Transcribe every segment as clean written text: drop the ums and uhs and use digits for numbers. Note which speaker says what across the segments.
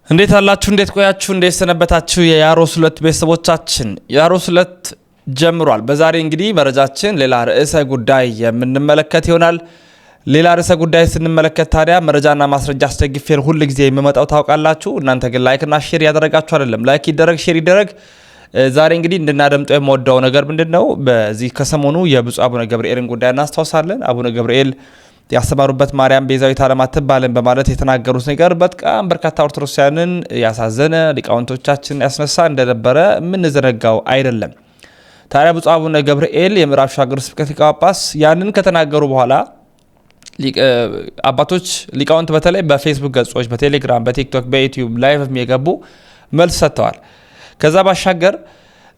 Speaker 1: እንዴት አላችሁ? እንዴት ቆያችሁ? እንዴት ሰነበታችሁ? የያሮስ ሁለት ቤተሰቦቻችን ያሮስ ሁለት ጀምሯል። በዛሬ እንግዲህ መረጃችን ሌላ ርዕሰ ጉዳይ የምንመለከት ይሆናል። ሌላ ርዕሰ ጉዳይ ስንመለከት ታዲያ መረጃና ማስረጃ አስደግፌን ሁሉ ጊዜ የምመጣው ታውቃላችሁ። እናንተ ግን ላይክና ሼር ያደረጋችሁ አይደለም። ላይክ ይደረግ፣ ሼር ይደረግ። ዛሬ እንግዲህ እንድናደምጠው የምወደው ነገር ምንድነው? በዚህ ከሰሞኑ የብፁዕ አቡነ ገብርኤልን ጉዳይ እናስታውሳለን። አቡነ ገብርኤል ያስተማሩበት ማርያም ቤዛዊት ዓለም አትባልም በማለት የተናገሩት ነገር በጣም በርካታ ኦርቶዶክሳውያንን ያሳዘነ ሊቃውንቶቻችን ያስነሳ እንደነበረ የምንዘነጋው አይደለም። ታዲያ ብፁዕ አቡነ ገብርኤል የምዕራብ ሸዋ ሀገረ ስብከት ሊቀ ጳጳስ ያንን ከተናገሩ በኋላ አባቶች ሊቃውንት በተለይ በፌስቡክ ገጾች፣ በቴሌግራም፣ በቲክቶክ፣ በዩቲዩብ ላይቭ የገቡ መልስ ሰጥተዋል። ከዛ ባሻገር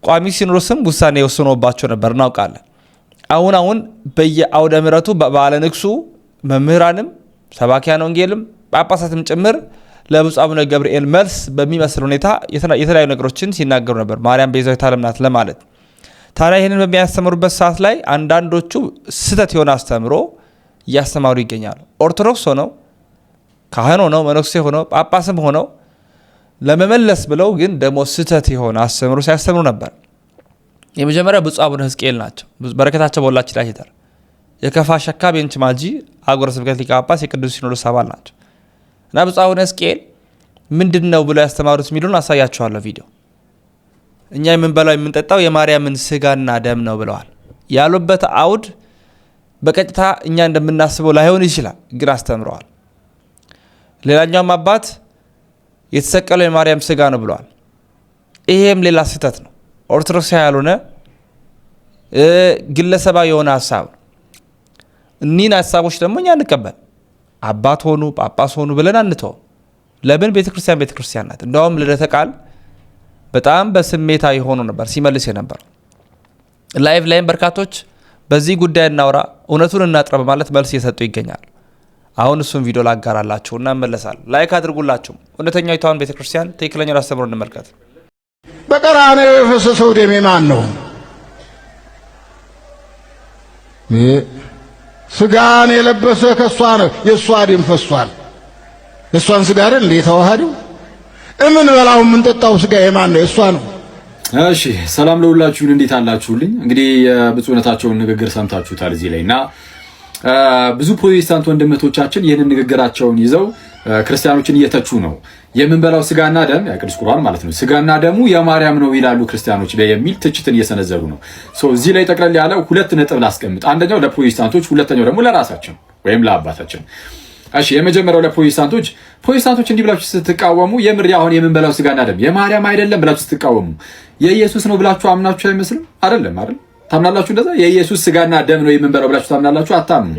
Speaker 1: ቋሚ ሲኖዶስም ውሳኔ ወስኖባቸው ነበር እናውቃለን። አሁን በየአውደ ምሕረቱ በበዓለ ንግሱ መምህራንም ሰባኪያን ወንጌልም ጳጳሳትም ጭምር ለብፁዕ አቡነ ገብርኤል መልስ በሚመስል ሁኔታ የተለያዩ ነገሮችን ሲናገሩ ነበር። ማርያም ቤዛዊት ዓለም ናት ለማለት። ታዲያ ይህንን በሚያስተምሩበት ሰዓት ላይ አንዳንዶቹ ስህተት የሆነ አስተምሮ እያስተማሩ ይገኛሉ። ኦርቶዶክስ ሆነው ካህን ሆነው መነኩሴ ሆነው ጳጳስም ሆነው ለመመለስ ብለው ግን ደግሞ ስህተት የሆነ አስተምሮ ሲያስተምሩ ነበር። የመጀመሪያ ብፁዕ አቡነ ሕዝቅኤል ናቸው። በረከታቸው በሁላችን ላይ ይደር። የከፋ ሸካ ቤንች ማጂ ሀገረ ስብከት ሊቀ ጳጳስ የቅዱስ ሲኖዶስ አባል ናቸው እና ብፁዕ አቡነ ሕዝቅኤል ምንድን ነው ብለው ያስተማሩት የሚሉን አሳያችኋለሁ ቪዲዮ። እኛ የምንበላው የምንጠጣው የማርያምን ስጋና ደም ነው ብለዋል። ያሉበት አውድ በቀጥታ እኛ እንደምናስበው ላይሆን ይችላል፣ ግን አስተምረዋል። ሌላኛውም አባት የተሰቀለው የማርያም ስጋ ነው ብለዋል። ይሄም ሌላ ስህተት ነው። ኦርቶዶክሳዊ ያልሆነ ግለሰባዊ የሆነ ሀሳብ ነው። እኒህን ሀሳቦች ደግሞ እኛ እንቀበል። አባት ሆኑ ጳጳስ ሆኑ ብለን አንተው። ለምን? ቤተክርስቲያን ናት። እንደውም ልደተ ቃል በጣም በስሜታዊ ሆኖ ነበር ሲመልስ የነበር። ላይቭ ላይም በርካቶች በዚህ ጉዳይ እናውራ፣ እውነቱን እናጥራ በማለት መልስ እየሰጡ ይገኛል። አሁን እሱን ቪዲዮ ላጋራላችሁ እና እንመለሳለን። ላይክ አድርጉላችሁ። እውነተኛይቷን ቤተክርስቲያን ትክክለኛውን አስተምሮ እንመልከት።
Speaker 2: በቀራንዮ የፈሰሰው ደሜ ማን ነው? ስጋን የለበሰ ከሷ ነው። የሷ ደም ፈሷል። የሷን ስጋ አይደል እንዴ ተዋሃደው? እምን በላው ምን ጠጣው ስጋ የማን ነው? የሷ ነው።
Speaker 3: እሺ፣ ሰላም ለሁላችሁን፣ እንዴት አላችሁልኝ? እንግዲህ የብፁዕነታቸውን ንግግር ሰምታችሁታል እዚህ ላይና ብዙ ፕሮቴስታንት ወንድሞቻችን ይህንን ንግግራቸውን ይዘው ክርስቲያኖችን እየተቹ ነው። የምንበላው ስጋና ደም የቅዱስ ቁርባን ማለት ነው፣ ስጋና ደሙ የማርያም ነው ይላሉ ክርስቲያኖች ላይ የሚል ትችትን እየሰነዘሩ ነው። እዚህ ላይ ጠቅለል ያለ ሁለት ነጥብ ላስቀምጥ። አንደኛው ለፕሮቴስታንቶች፣ ሁለተኛው ደግሞ ለራሳችን ወይም ለአባታችን። እሺ፣ የመጀመሪያው ለፕሮቴስታንቶች። ፕሮቴስታንቶች እንዲህ ብላችሁ ስትቃወሙ የምር አሁን የምንበላው ስጋና ደም የማርያም አይደለም ብላችሁ ስትቃወሙ የኢየሱስ ነው ብላችሁ አምናችሁ አይመስልም? አይደለም አይደል? ታምናላችሁ? እንደዛ የኢየሱስ ስጋና ደም ነው የምንበላው ብላችሁ ታምናላችሁ? አታምኑ።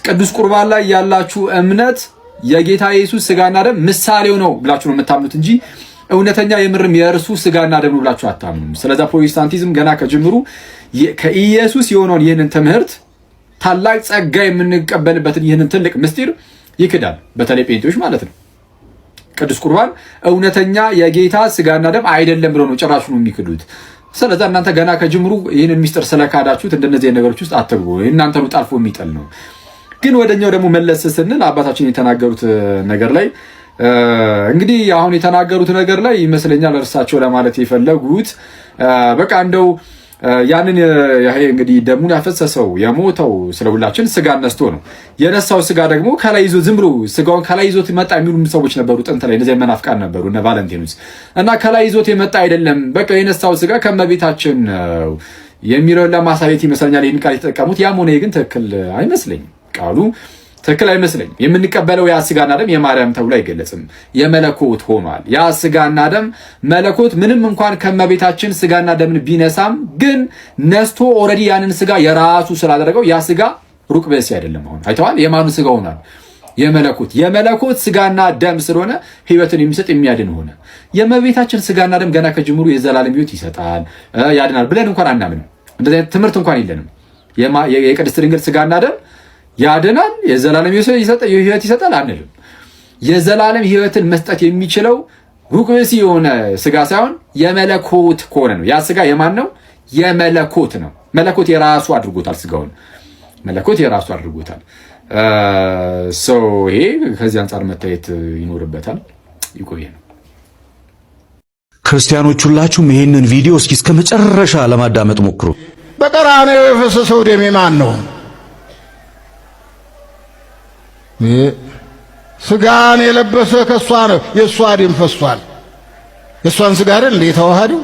Speaker 3: ቅዱስ ቁርባን ላይ ያላችሁ እምነት የጌታ ኢየሱስ ስጋና ደም ምሳሌው ነው ብላችሁ ነው የምታምኑት እንጂ እውነተኛ የምርም የእርሱ ስጋና ደም ነው ብላችሁ አታምኑም። ስለዚህ ፕሮቴስታንቲዝም ገና ከጅምሩ ከኢየሱስ የሆነውን ይህንን ትምህርት ታላቅ ጸጋ የምንቀበልበትን ይህንን ትልቅ ምስጢር ይክዳል። በተለይ ጴንጤዎች ማለት ነው። ቅዱስ ቁርባን እውነተኛ የጌታ ስጋና ደም አይደለም ብለው ነው ጭራሹ ነው የሚክዱት። ስለዚህ እናንተ ገና ከጅምሩ ይህንን ምስጢር ስለካዳችሁት እንደነዚህ ነገሮች ውስጥ አትግቡ። እናንተኑ ጣልፎ የሚጠል ነው። ግን ወደኛው ደግሞ መለስ ስንል አባታችን የተናገሩት ነገር ላይ እንግዲህ አሁን የተናገሩት ነገር ላይ ይመስለኛል እርሳቸው ለማለት የፈለጉት በቃ እንደው ያንን እንግዲህ ደሙን ያፈሰሰው የሞተው ስለሁላችን ስጋ ነስቶ ነው። የነሳው ስጋ ደግሞ ከላይ ይዞ ዝም ብሎ ስጋውን ከላይ ይዞት መጣ የሚሉ ሰዎች ነበሩ ጥንት ላይ። እነዚህ መናፍቃን ነበሩ እነ ቫለንቲኑስ እና ከላይ ይዞት የመጣ አይደለም፣ በቃ የነሳው ስጋ ከመቤታችን ነው የሚለውን ለማሳየት ይመስለኛል ይህን ቃል የተጠቀሙት። ያም ሆነ ግን ትክክል አይመስለኝም። ቃሉ ትክክል አይመስለኝም። የምንቀበለው ያ ስጋና ደም የማርያም ተብሎ አይገለጽም፣ የመለኮት ሆኗል። ያ ስጋና ደም መለኮት ምንም እንኳን ከመቤታችን ስጋና ደምን ቢነሳም ግን ነስቶ ኦልሬዲ ያንን ስጋ የራሱ ስላደረገው ያ ስጋ ሩቅ ብእሲ አይደለም። አሁን አይተዋል። የማኑ ስጋ ሆኗል? የመለኮት ስጋና ደም ስለሆነ ሕይወትን የሚሰጥ የሚያድን ሆነ። የመቤታችን ስጋና ደም ገና ከጅምሩ የዘላለም ሕይወት ይሰጣል ያድናል ብለን እንኳን አናምንም። እንደዚህ አይነት ትምህርት እንኳን የለንም። የቅድስት ድንግል ስጋና ደም ያድናል የዘላለም ሕይወት ይሰጣል አንልም። የዘላለም ሕይወትን መስጠት የሚችለው ሩቅ ብእሲ የሆነ ስጋ ሳይሆን የመለኮት ከሆነ ነው። ያ ስጋ የማን ነው? የመለኮት ነው። መለኮት የራሱ አድርጎታል። ስጋውን መለኮት የራሱ አድርጎታል። ይሄ ከዚህ አንጻር መታየት ይኖርበታል። ይቆየ ነው።
Speaker 4: ክርስቲያኖች ሁላችሁም ይሄንን ቪዲዮ እስከ መጨረሻ ለማዳመጥ ሞክሩ።
Speaker 2: በቀራንዮ የፈሰሰው ደም ማን ነው? ስጋን የለበሰ ከሷ ነው። የሷ ደም ፈሷል። የሷን ስጋ አይደል እንዴ ተዋሃደው?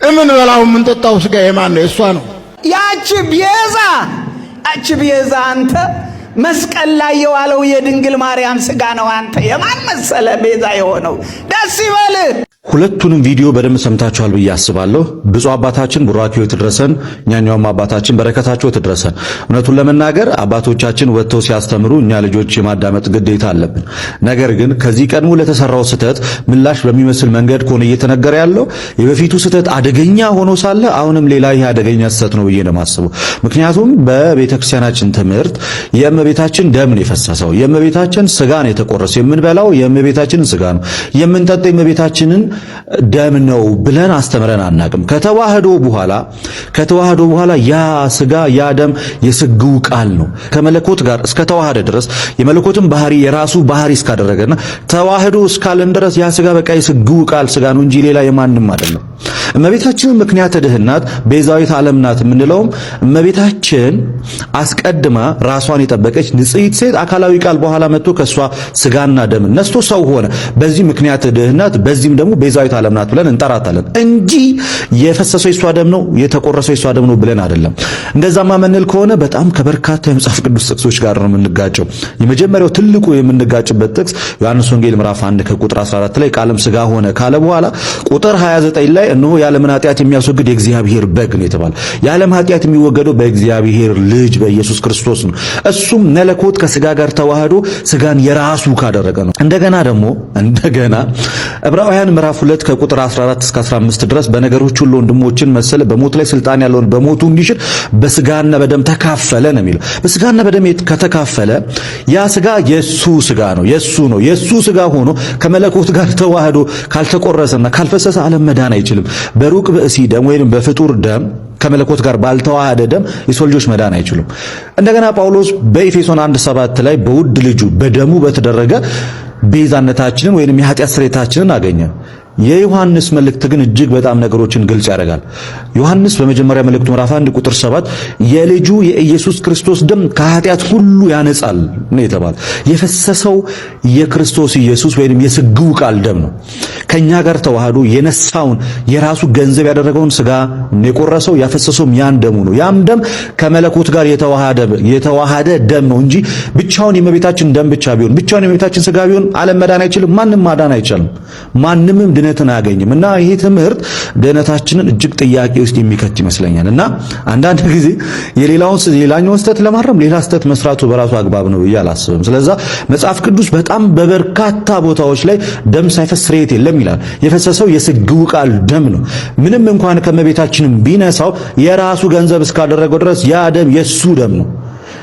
Speaker 2: እምን በላው ምን ጠጣው ስጋ የማን ነው? የሷ ነው።
Speaker 5: ያቺ ቤዛ አንተ መስቀል ላይ የዋለው የድንግል ማርያም ስጋ ነው። አንተ የማን መሰለ ቤዛ የሆነው? ደስ ይበልህ።
Speaker 4: ሁለቱንም ቪዲዮ በደንብ ሰምታችኋል ብዬ አስባለሁ። ብፁዕ አባታችን ቡራኪው ትድረሰን፣ እኛኛውም አባታችን በረከታቸው ትድረሰን። እውነቱን ለመናገር አባቶቻችን ወጥተው ሲያስተምሩ እኛ ልጆች የማዳመጥ ግዴታ አለብን። ነገር ግን ከዚህ ቀድሞ ለተሰራው ስህተት ምላሽ በሚመስል መንገድ ከሆነ እየተነገረ ያለው የበፊቱ ስህተት አደገኛ ሆኖ ሳለ አሁንም ሌላ ይህ አደገኛ ስህተት ነው ብዬ ነው የማስበው። ምክንያቱም በቤተክርስቲያናችን ትምህርት የእመቤታችን ደም ነው የፈሰሰው፣ የእመቤታችን ስጋ ነው የተቆረሰው፣ የምንበላው የእመቤታችንን ስጋ ነው፣ የምንጠጣው የእመቤታችንን ደም ነው ብለን አስተምረን አናቅም። ከተዋህዶ በኋላ ያ ስጋ ያ ደም የስግው ቃል ነው። ከመለኮት ጋር እስከ ተዋህደ ድረስ የመለኮትን ባህሪ የራሱ ባህሪ እስካደረገና ተዋህዶ እስካለን ድረስ ያ ስጋ በቃ የስግው ቃል ስጋ ነው እንጂ ሌላ የማንም አይደለም። እመቤታችን ምክንያተ ድህነት ቤዛዊት ዓለም ናት የምንለውም እመቤታችን አስቀድማ ራሷን የጠበቀች ንጽሕት ሴት አካላዊ ቃል በኋላ መጥቶ ከሷ ስጋና ደም ነስቶ ሰው ሆነ። በዚህ ምክንያተ ድህነት በዚህም ደግሞ ቤዛዊት ዓለም ናት ብለን እንጠራታለን እንጂ የፈሰሰው የሷ ደም ነው የተቆረሰው የሷ ደም ነው ብለን አይደለም። እንደዛማ መንል ከሆነ በጣም ከበርካታ የመጽሐፍ ቅዱስ ጥቅሶች ጋር ነው የምንጋጨው። የመጀመሪያው ትልቁ የምንጋጭበት ጥቅስ ዮሐንስ ወንጌል ምዕራፍ 1 ከቁጥር 14 ላይ ቃልም ስጋ ሆነ ካለ በኋላ ቁጥር 29 ላይ እነሆ የዓለምን ኃጢአት የሚያስወግድ የእግዚአብሔር በግ ነው የተባለ። የዓለም ኃጢአት የሚወገደው በእግዚአብሔር ልጅ በኢየሱስ ክርስቶስ ነው። እሱም መለኮት ከስጋ ጋር ተዋህዶ ስጋን የራሱ ካደረገ ነው። እንደገና ዕብራውያን ምዕራፍ 2 ከቁጥር 14 እስከ 15 ድረስ በነገሮች ሁሉ ወንድሞችን መሰለ፣ በሞት ላይ ስልጣን ያለውን በሞቱ እንዲሽር በስጋና በደም ተካፈለ ነው የሚለው። በስጋና በደም ከተካፈለ ያ ስጋ የሱ ስጋ ነው፣ የሱ ስጋ ሆኖ ከመለኮት ጋር ተዋህዶ ካልተቆረሰና ካልፈሰሰ ዓለም መዳን አይችልም። በሩቅ ብእሲ ደም ወይም በፍጡር ደም ከመለኮት ጋር ባልተዋሃደ ደም የሰው ልጆች መዳን አይችሉም። እንደገና ጳውሎስ በኤፌሶን 1:7 ላይ በውድ ልጁ በደሙ በተደረገ ቤዛነታችንን ወይንም የኃጢአት ስርየታችንን አገኘ። የዮሐንስ መልእክት ግን እጅግ በጣም ነገሮችን ግልጽ ያደርጋል። ዮሐንስ በመጀመሪያ መልእክቱ ምዕራፍ 1 ቁጥር 7 የልጁ የኢየሱስ ክርስቶስ ደም ከኃጢአት ሁሉ ያነጻል ነው የተባለ። የፈሰሰው የክርስቶስ ኢየሱስ ወይንም የስግው ቃል ደም ነው። ከኛ ጋር ተዋህዶ የነሳውን የራሱ ገንዘብ ያደረገውን ስጋ የቆረሰው ያፈሰሰውም ያን ደሙ ነው። ያም ደም ከመለኮት ጋር የተዋሃደ ደም ነው እንጂ ብቻውን የእመቤታችን ደም ብቻ ቢሆን ብቻውን የእመቤታችን ስጋ ቢሆን ዓለም መዳን አይችልም። ማንም ማዳን አይችልም። ማንምም ድነትን አያገኝም። እና ይሄ ትምህርት ድነታችንን እጅግ ጥያቄ ውስጥ የሚከት ይመስለኛል። እና አንዳንድ ጊዜ የሌላኛውን ስህተት ለማረም ሌላ ስህተት መስራቱ በራሱ አግባብ ነው ብዬ አላስብም። ስለዚህ መጽሐፍ ቅዱስ በጣም በበርካታ ቦታዎች ላይ ደም ሳይፈስ ስርየት የለም ይላል። የፈሰሰው የስግው ቃል ደም ነው። ምንም እንኳን ከመቤታችንም ቢነሳው የራሱ ገንዘብ እስካደረገው ድረስ ያ ደም የሱ ደም ነው።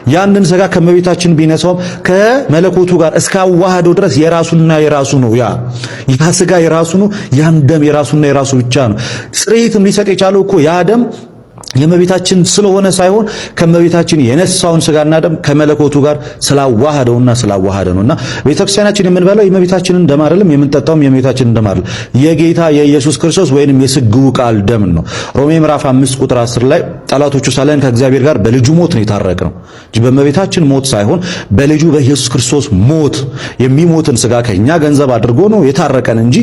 Speaker 4: ያንን ስጋ ከመቤታችን ቢነሳውም ከመለኮቱ ጋር እስካዋሃደው ድረስ የራሱና የራሱ ነው። ያ ስጋ የራሱ ነው። ያን ደም የራሱና የራሱ ብቻ ነው። ስርየትም ሊሰጥ የቻለው እኮ ያ ደም የእመቤታችን ስለሆነ ሳይሆን ከእመቤታችን የነሳውን ስጋና ደም ከመለኮቱ ጋር ስላዋሃደ ነውና ቤተክርስቲያናችን የምንበላው የእመቤታችንን ደም አይደለም፣ የምንጠጣውም የእመቤታችንን ደም አይደለም። የጌታ የኢየሱስ ክርስቶስ ወይንም የስግው ቃል ደም ነው። ሮሜ ምዕራፍ 5 ቁጥር 10 ላይ ጠላቶቹ ሳለን ከእግዚአብሔር ጋር በልጁ ሞት ነው የታረቅነው እንጂ በእመቤታችን ሞት ሳይሆን በልጁ በኢየሱስ ክርስቶስ ሞት የሚሞትን ስጋ ከኛ ገንዘብ አድርጎ ነው የታረቀን እንጂ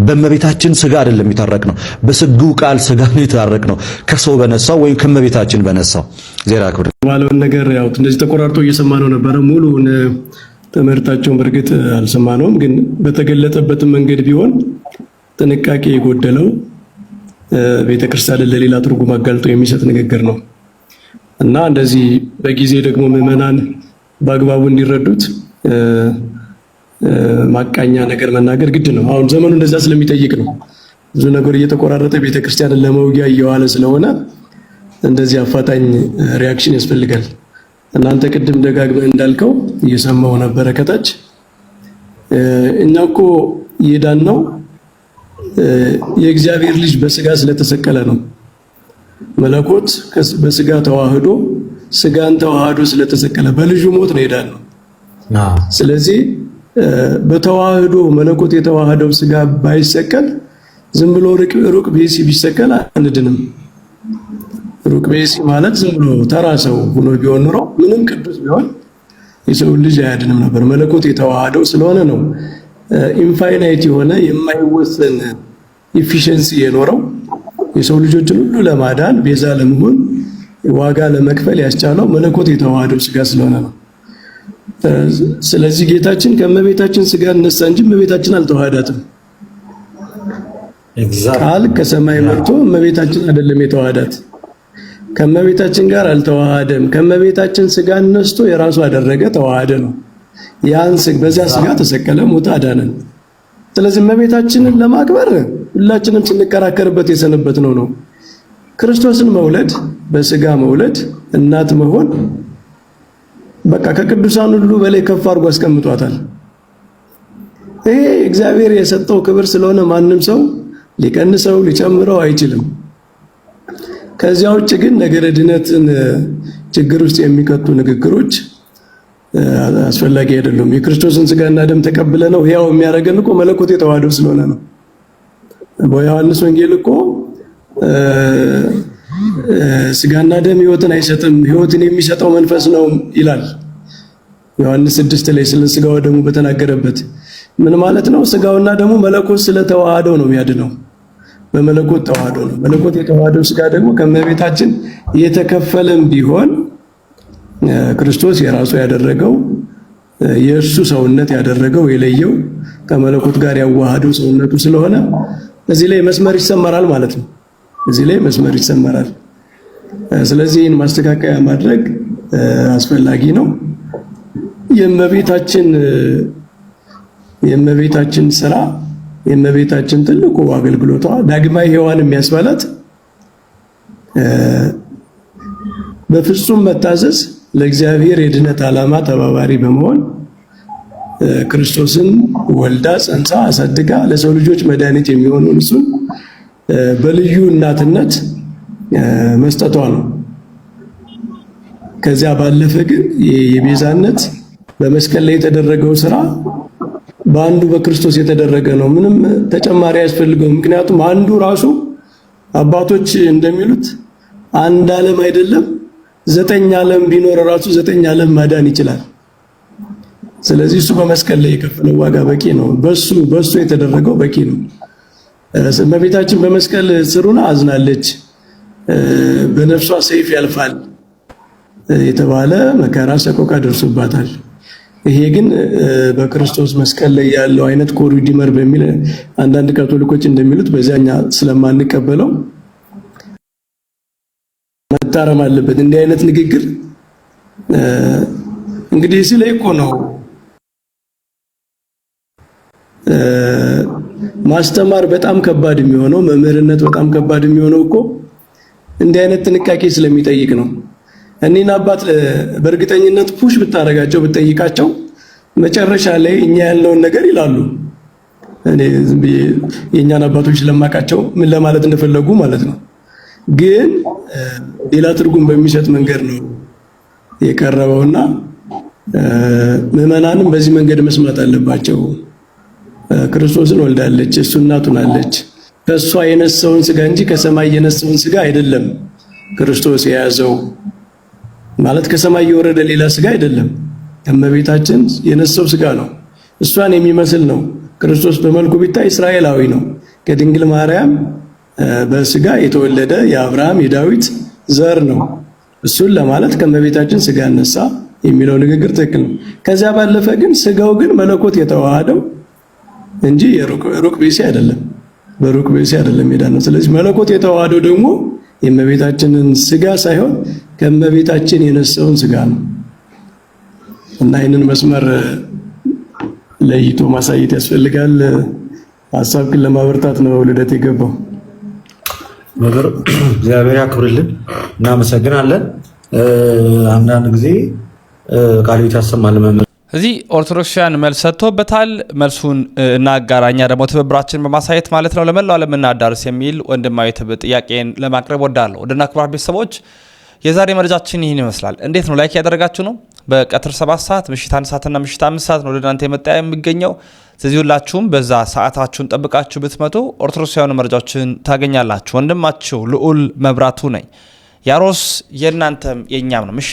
Speaker 4: በእመቤታችን ስጋ አይደለም የታረቅነው። በስግው ቃል ስጋ ነው የታረቅነው ከሰው በነሳው ወይም ከእመቤታችን በነሳው ዜራ ክብር
Speaker 6: ባለውን ነገር ያው እንደዚህ ተቆራርጦ እየሰማነው ነበረ። ሙሉውን ትምህርታቸውን በእርግጥ አልሰማነውም፣ ግን በተገለጠበት መንገድ ቢሆን ጥንቃቄ የጎደለው ቤተክርስቲያንን ለሌላ ትርጉም አጋልጦ የሚሰጥ ንግግር ነው እና እንደዚህ በጊዜ ደግሞ ምዕመናን በአግባቡ እንዲረዱት ማቃኛ ነገር መናገር ግድ ነው። አሁን ዘመኑ እንደዛ ስለሚጠይቅ ነው። ብዙ ነገር እየተቆራረጠ ቤተክርስቲያንን ለመውጊያ እየዋለ ስለሆነ እንደዚህ አፋጣኝ ሪያክሽን ያስፈልጋል። እናንተ ቅድም ደጋግመህ እንዳልከው እየሰማው ነበረ ከታች እኛ እኮ የዳነው የእግዚአብሔር ልጅ በስጋ ስለተሰቀለ ነው። መለኮት በስጋ ተዋህዶ ስጋን ተዋህዶ ስለተሰቀለ በልጁ ሞት ነው የዳነው። ስለዚህ በተዋህዶ መለኮት የተዋህደው ስጋ ባይሰቀል ዝም ብሎ ሩቅ ብእሲ ቢሰቀል አንድንም። ሩቅ ብእሲ ማለት ዝም ብሎ ተራ ሰው ሆኖ ቢሆን ኑሮ ምንም ቅዱስ ቢሆን የሰው ልጅ አያድንም ነበር። መለኮት የተዋሃደው ስለሆነ ነው ኢንፋይናይት የሆነ የማይወሰን ኢፊሸንሲ የኖረው የሰው ልጆችን ሁሉ ለማዳን ቤዛ ለመሆን ዋጋ ለመክፈል ያስቻለው መለኮት የተዋሃደው ስጋ ስለሆነ ነው። ስለዚህ ጌታችን ከእመቤታችን ስጋ እነሳ እንጂ እመቤታችን አልተዋሃዳትም። ቃል ከሰማይ መጥቶ እመቤታችን አይደለም የተዋሃዳት፣ ከእመቤታችን ጋር አልተዋሃደም። ከእመቤታችን ስጋ ነስቶ የራሱ አደረገ፣ ተዋሃደ ነው። ያን በዚያ ስጋ ተሰቀለ፣ ሞተ፣ አዳነን። ስለዚህ እመቤታችንን ለማክበር ሁላችንም ስንከራከርበት የሰነበት ነው። ክርስቶስን መውለድ፣ በስጋ መውለድ፣ እናት መሆን በቃ ከቅዱሳን ሁሉ በላይ ከፍ አድርጎ አስቀምጧታል። ይሄ እግዚአብሔር የሰጠው ክብር ስለሆነ ማንም ሰው ሊቀንሰው ሊጨምረው አይችልም። ከዚያ ውጭ ግን ነገረ ድነትን ችግር ውስጥ የሚከቱ ንግግሮች አስፈላጊ አይደሉም። የክርስቶስን ስጋና ደም ተቀብለ ነው ያው የሚያደርገን እኮ መለኮት የተዋሃደው ስለሆነ ነው። በዮሐንስ ወንጌል እኮ ስጋና ደም ሕይወትን አይሰጥም፣ ሕይወትን የሚሰጠው መንፈስ ነው ይላል። ዮሐንስ 6 ላይ ስለ ስጋው ደሙ በተናገረበት ምን ማለት ነው? ስጋውና ደሙ መለኮት ስለተዋሃደው ነው የሚያድነው። በመለኮት ተዋህዶ ነው። መለኮት የተዋሃደው ስጋ ደግሞ ከእመቤታችን የተከፈለም ቢሆን ክርስቶስ የራሱ ያደረገው የእርሱ ሰውነት ያደረገው የለየው ከመለኮት ጋር ያዋሃደው ሰውነቱ ስለሆነ እዚህ ላይ መስመር ይሰመራል ማለት ነው። እዚህ ላይ መስመር ይሰመራል። ስለዚህ ይህን ማስተካከያ ማድረግ አስፈላጊ ነው። የእመቤታችን ስራ የእመቤታችን ትልቁ አገልግሎቷ ዳግማዊ ሔዋን የሚያስባላት በፍጹም መታዘዝ ለእግዚአብሔር የድነት ዓላማ ተባባሪ በመሆን ክርስቶስን ወልዳ ጸንሳ አሳድጋ ለሰው ልጆች መድኃኒት የሚሆኑ እሱን በልዩ እናትነት መስጠቷ ነው። ከዚያ ባለፈ ግን የቤዛነት በመስቀል ላይ የተደረገው ስራ በአንዱ በክርስቶስ የተደረገ ነው። ምንም ተጨማሪ አያስፈልገውም። ምክንያቱም አንዱ ራሱ አባቶች እንደሚሉት አንድ ዓለም አይደለም 9 ዓለም ቢኖር ራሱ 9 ዓለም ማዳን ይችላል። ስለዚህ እሱ በመስቀል ላይ የከፈለው ዋጋ በቂ ነው። በሱ የተደረገው በቂ ነው። እመቤታችን በመስቀል ስሩና አዝናለች። በነፍሷ ሰይፍ ያልፋል የተባለ መከራ ሰቆቃ ደርሶባታል። ይሄ ግን በክርስቶስ መስቀል ላይ ያለው አይነት ኮሪዲመር በሚል አንዳንድ ካቶሊኮች እንደሚሉት በዚያኛ ስለማንቀበለው መታረም አለበት። እንዲህ አይነት ንግግር እንግዲህ እዚህ ላይ እኮ ነው ማስተማር በጣም ከባድ የሚሆነው፣ መምህርነት በጣም ከባድ የሚሆነው እኮ እንዲህ አይነት ጥንቃቄ ስለሚጠይቅ ነው። እኔን አባት በእርግጠኝነት ፑሽ ብታረጋቸው ብትጠይቃቸው መጨረሻ ላይ እኛ ያለውን ነገር ይላሉ። እኔ ዝም ብዬ የእኛን አባቶች ስለማውቃቸው ምን ለማለት እንደፈለጉ ማለት ነው። ግን ሌላ ትርጉም በሚሰጥ መንገድ ነው የቀረበውና ምዕመናንም በዚህ መንገድ መስማት አለባቸው። ክርስቶስን ወልዳለች፣ እሱ እናቱ ናለች። ከሷ የነሳውን ስጋ እንጂ ከሰማይ የነሳውን ስጋ አይደለም ክርስቶስ የያዘው። ማለት ከሰማይ የወረደ ሌላ ስጋ አይደለም። እመቤታችን የነሳው ስጋ ነው። እሷን የሚመስል ነው። ክርስቶስ በመልኩ ቢታይ እስራኤላዊ ነው። ከድንግል ማርያም በስጋ የተወለደ የአብርሃም የዳዊት ዘር ነው። እሱን ለማለት ከእመቤታችን ስጋ ነሳ የሚለው ንግግር ትክክል ነው። ከዚያ ባለፈ ግን ስጋው ግን መለኮት የተዋሃደው እንጂ ሩቅ ብእሲ አይደለም። በሩቅ ብእሲ አይደለም የዳነው። ስለዚህ መለኮት የተዋሃደው ደግሞ የእመቤታችንን ስጋ ሳይሆን ከእመቤታችን የነሳውን ስጋ ነው እና ይህንን መስመር ለይቶ ማሳየት ያስፈልጋል። ሀሳብ ግን ለማበርታት ነው ልደት የገባው።
Speaker 4: ነገር እግዚአብሔር ያክብርልን፣ እናመሰግናለን። አንዳንድ ጊዜ ቃልቤት ያሰማል መምህር
Speaker 1: እዚህ ኦርቶዶክሳውያን መልስ ሰጥቶበታል። መልሱን እናጋራኛ ደግሞ ትብብራችን በማሳየት ማለት ነው ለመላው ዓለም እናዳርስ የሚል ወንድማዊ ጥያቄን ለማቅረብ ወዳለሁ። ወደና ክቡራን ቤተሰቦች የዛሬ መረጃችን ይህን ይመስላል። እንዴት ነው ላይክ ያደረጋችሁ ነው? በቀትር 7 ሰዓት ምሽት 1 ሰዓትና ምሽት 5 ሰዓት ነው ወደ እናንተ የመጣ የሚገኘው። ስለዚህ ሁላችሁም በዛ ሰዓታችሁን ጠብቃችሁ ብትመጡ ኦርቶዶክሳዊ መረጃዎችን ታገኛላችሁ። ወንድማችሁ ልዑል መብራቱ ነኝ። ያሮስ የእናንተም የኛም ነው።